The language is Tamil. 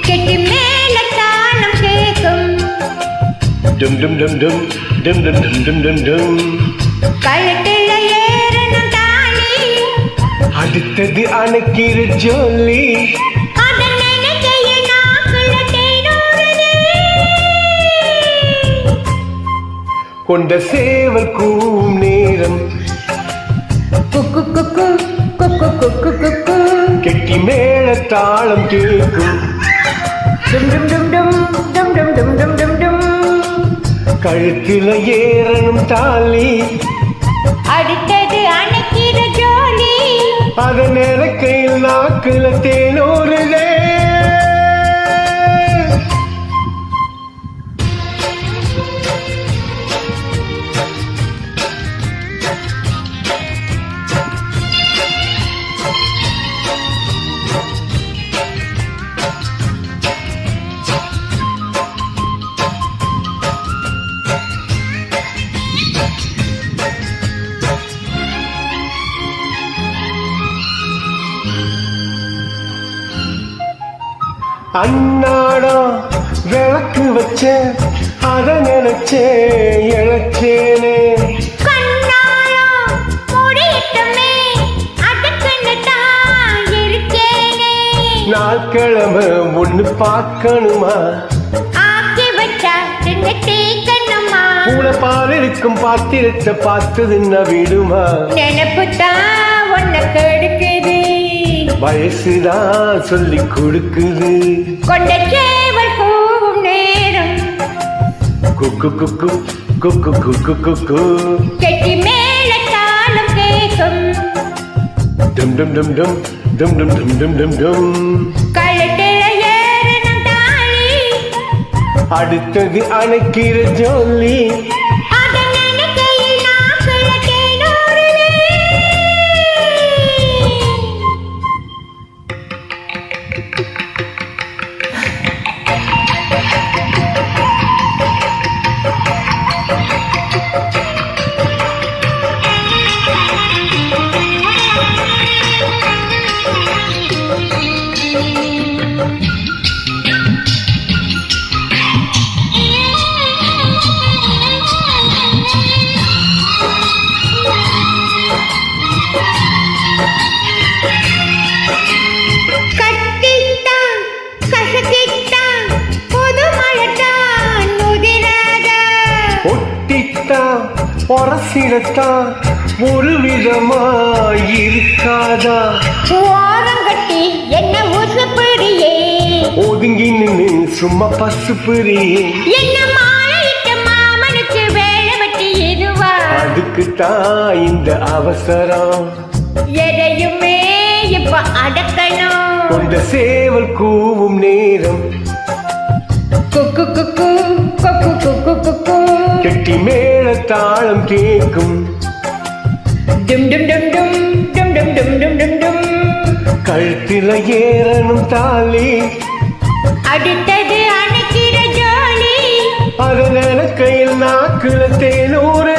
கெட்டி மேல தாளம் கேக்கும் டும் டும் டும் டும் டும் டும் டும் டும் டும் டும் கழுத்துல ஏறணும் தாலி அடுத்தது அணைக்கிற ஜோலி அதன் நினைக்கைய நாக்குல தேனூறுதே கொண்ட சேவல் கூவும் நேரம் குக்கு குக்கு குக்கு குக்கு குக்கு கெட்டி மேல தாளம் கேக்கும் டும் டும் டும் டும் டும் டும் டும் டும் டும் டும் கழுத்துல ஏறணும் தாலி அடுத்தது அணைக்கிற ஜோலி அதன் இறக்கையில் நாக்குல தேனூறுதே அண்ணாடா விளக்கு வச்ச அத நினைச்சே இழைச்சேனே நாட்கிழமை ஒண்ணு பார்க்கணுமா பூல பால் இருக்கும் பாத்திரத்தை பார்த்ததுன்னா விடுமா நினைப்புதான் ஒன்ன கெடுக்குது வயசுதான் சொல்லி கொடுக்குது கொண்ட சேவல் கூவும் நேரம் குக்கு குக்கு குக்கு குக்கு குக்கு கெட்டி மேல தாளம் கேக்கும் டும் டும் டும் டும் டும் டும் டும் டும் டும் டும் கழுத்துல ஏறணும் தாலி அடுத்தது அணைக்கிற ஜோலி அதன் நினைக்கையில் நாக்குல தேனூறுதே பொறசிடத்தான் ஒரு விதமா இருக்காதா ஓரங்கட்டி என்ன உசுப்பிடியே ஒதுங்கி நின்று சும்மா பசுப்பிரியே என்ன மாலையிட்ட மாமனுக்கு வேலை வெட்டி இதுவா அதுக்குத்தான் இந்த அவசரம் எதையுமே இப்ப அடக்கணும் கொண்ட சேவல் கூவும் நேரம் குக்கு குக்கு குக்கு குக்கு குக்கு கெட்டி மேல தாளம் கேக்கும் டும் டும் டும் டும் டும் டும் டும் டும் டும் டும் கழுத்துல ஏறணும் தாலி அடுத்தது அணைக்கிற ஜோலி அதன் கையில் நாக்குல தேனூறு